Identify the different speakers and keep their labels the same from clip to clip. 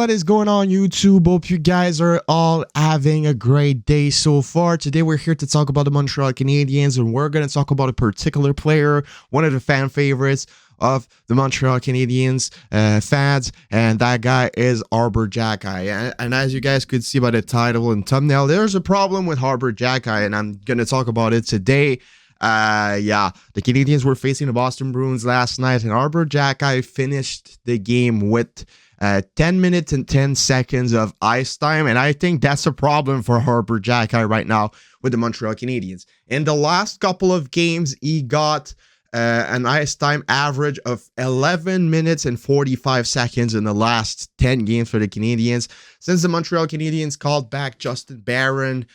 Speaker 1: what is going on, YouTube? Hope you guys are all having a great day so far. Today we're here to talk about the Montreal Canadiens, and we're going to talk about a particular player, one of the fan favorites of the Montreal Canadiens fans, and that guy is Arber Xhekaj. And as you guys could see by the title and thumbnail, there's a problem with Arber Xhekaj, and I'm going to talk about it today. The Canadiens were facing the Boston Bruins last night, and Arber Xhekaj finished the game with 10 minutes and 10 seconds of ice time, and I think that's a problem for Arber Xhekaj right now with the Montreal Canadiens. In the last couple of games, he got an ice time average of 11 minutes and 45 seconds in the last 10 games for the Canadiens. Since the Montreal Canadiens called back Justin Barron,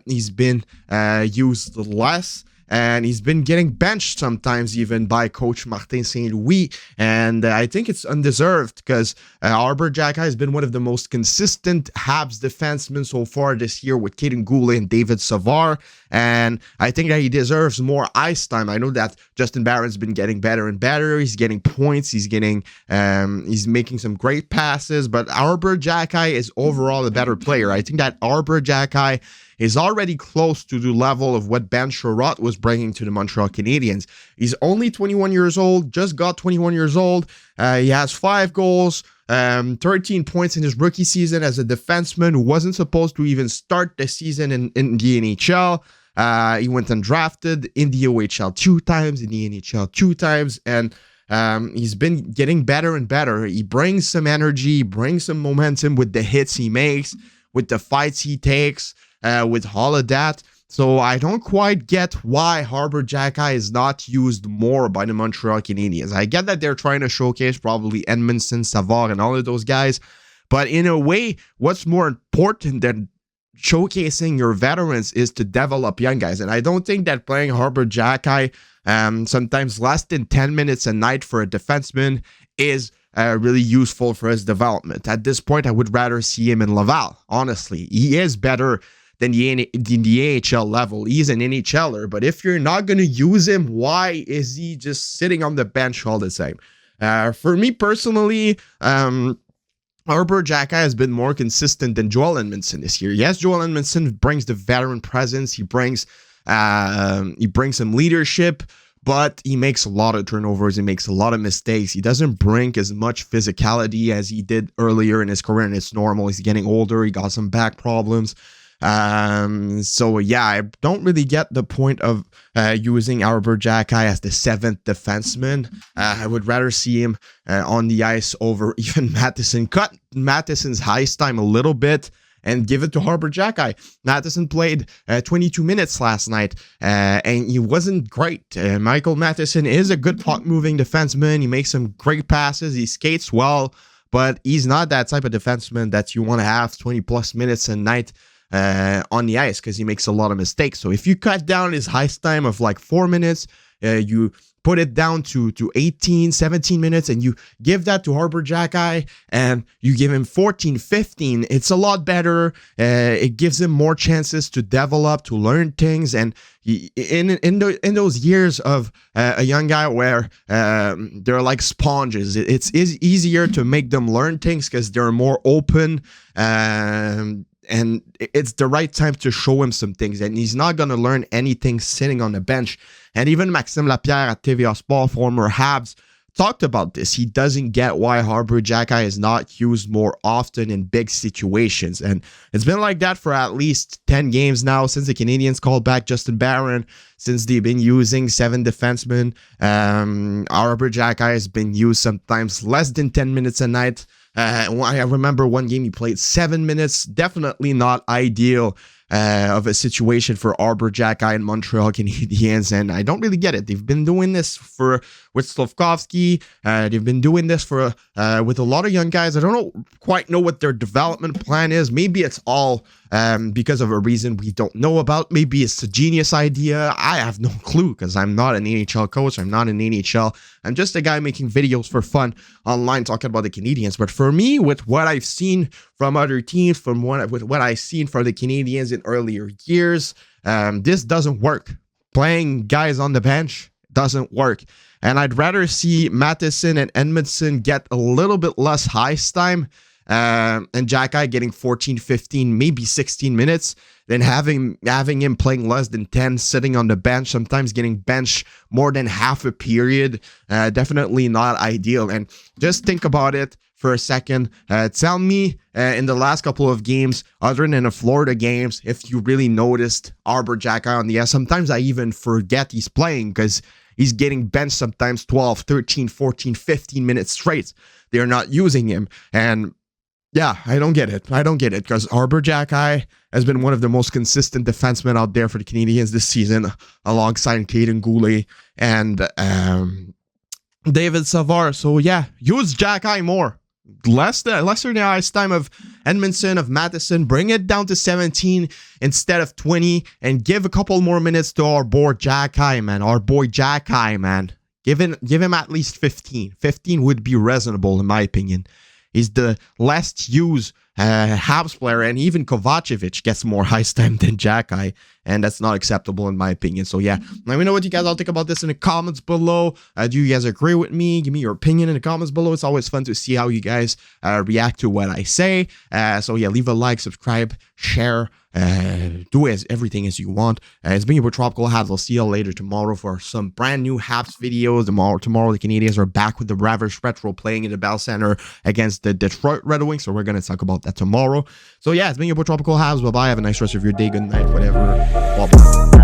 Speaker 1: he's been used less. And he's been getting benched sometimes even by Coach Martin St. Louis. And I think it's undeserved because Arber Xhekaj has been one of the most consistent Habs defensemen so far this year with Kaden Goulet and David Savard. And I think that he deserves more ice time. I know that Justin Barron's been getting better and better. He's getting points. He's getting, he's making some great passes. But Arber Xhekaj is overall a better player. I think that Arber Xhekaj is already close to the level of what Ben Sherratt was bringing to the Montreal Canadiens. He's only 21 years old, just got 21 years old. He has 5 goals, 13 points in his rookie season as a defenseman who wasn't supposed to even start the season in the NHL. He went undrafted in the OHL 2 times, in the NHL 2 times, and he's been getting better and better. He brings some energy, he brings some momentum with the hits he makes, with the fights he takes, with all of that. So I don't quite get why Arber Xhekaj is not used more by the Montreal Canadiens. I get that they're trying to showcase probably Edmondson, Savard, and all of those guys. But in a way, what's more important than showcasing your veterans is to develop young guys. And I don't think that playing Arber Xhekaj sometimes less than 10 minutes a night for a defenseman is really useful for his development. At this point, I would rather see him in Laval. Honestly, he is better than the AHL level. He's an NHLer, but if you're not going to use him, why is he just sitting on the bench all the time? For me personally, Arber Xhekaj has been more consistent than Joel Edmondson this year. Yes, Joel Edmondson brings the veteran presence. He brings some leadership, but he makes a lot of turnovers. He makes a lot of mistakes. He doesn't bring as much physicality as he did earlier in his career, and it's normal. He's getting older. He got some back problems. So yeah, I don't really get the point of using Arber Xhekaj as the 7th defenseman. I would rather see him on the ice over even Matheson. Cut Matheson's ice time a little bit and give it to Arber Xhekaj. Matheson played 22 minutes last night, and he wasn't great. Michael Matheson is a good puck-moving defenseman. He makes some great passes. He skates well, but he's not that type of defenseman that you want to have 20-plus minutes a night on the ice, because he makes a lot of mistakes. So if you cut down his ice time of like 4 minutes, you put it down to 18, 17 minutes, and you give that to Arber Xhekaj, and you give him 14, 15, it's a lot better. It gives him more chances to develop, to learn things, and in those years of a young guy where they're like sponges, it's easier to make them learn things because they're more open, and it's the right time to show him some things, and he's not going to learn anything sitting on the bench. And even Maxime Lapierre at TVA Sport, former Habs, talked about this. He doesn't get why Arber Xhekaj is not used more often in big situations. And it's been like that for at least 10 games now since the Canadiens called back Justin Barron, since they've been using 7 defensemen. Arber Xhekaj has been used sometimes less than 10 minutes a night. I remember one game he played 7 minutes. Definitely not ideal of a situation for Arber Xhekaj and Montreal Canadiens, and I don't really get it. They've been doing this with Slafkovsky. They've been doing this with a lot of young guys. I don't quite know what their development plan is. Maybe it's all because of a reason we don't know about. Maybe it's a genius idea. I have no clue because I'm not an NHL coach. I'm not an NHL. I'm just a guy making videos for fun online talking about the Canadiens. But for me, with what I've seen from other teams, with what I've seen from the Canadiens in earlier years, this doesn't work. Playing guys on the bench doesn't work. And I'd rather see Matheson and Edmondson get a little bit less ice time and Xhekaj getting 14, 15, maybe 16 minutes, then having him playing less than 10, sitting on the bench, sometimes getting benched more than half a period, definitely not ideal. And just think about it for a second. Tell me in the last couple of games, other than the Florida games, if you really noticed Arber Xhekaj on the ice. Sometimes I even forget he's playing because he's getting benched sometimes 12, 13, 14, 15 minutes straight. They're not using him. And yeah, I don't get it. I don't get it because Arber Xhekaj has been one of the most consistent defensemen out there for the Canadiens this season, alongside Caden Goulet and David Savard. So yeah, use Xhekaj more. Lesser the ice time of Edmondson, of Matheson. Bring it down to 17 instead of 20, and give a couple more minutes to our boy Xhekaj, man. Our boy Xhekaj, man. Give him at least 15. 15 would be reasonable in my opinion. He's the last used Habs player, and even Kovacevic gets more ice time than Xhekaj, and that's not acceptable in my opinion. So yeah, let me know what you guys all think about this in the comments below. Do you guys agree with me? Give me your opinion in the comments below. It's always fun to see how you guys react to what I say. So yeah, leave a like, subscribe, share, do everything as you want. It's been your boy Tropical Habs. I'll see you all later tomorrow for some brand new Habs videos. Tomorrow the Canadiens are back with the Ravage Retro playing in the Bell Center against the Detroit Red Wings, so we're going to talk about that tomorrow. So yeah, it's been your boy Tropical Habs. Bye bye. Have a nice rest of your day, good night, whatever. Bye bye.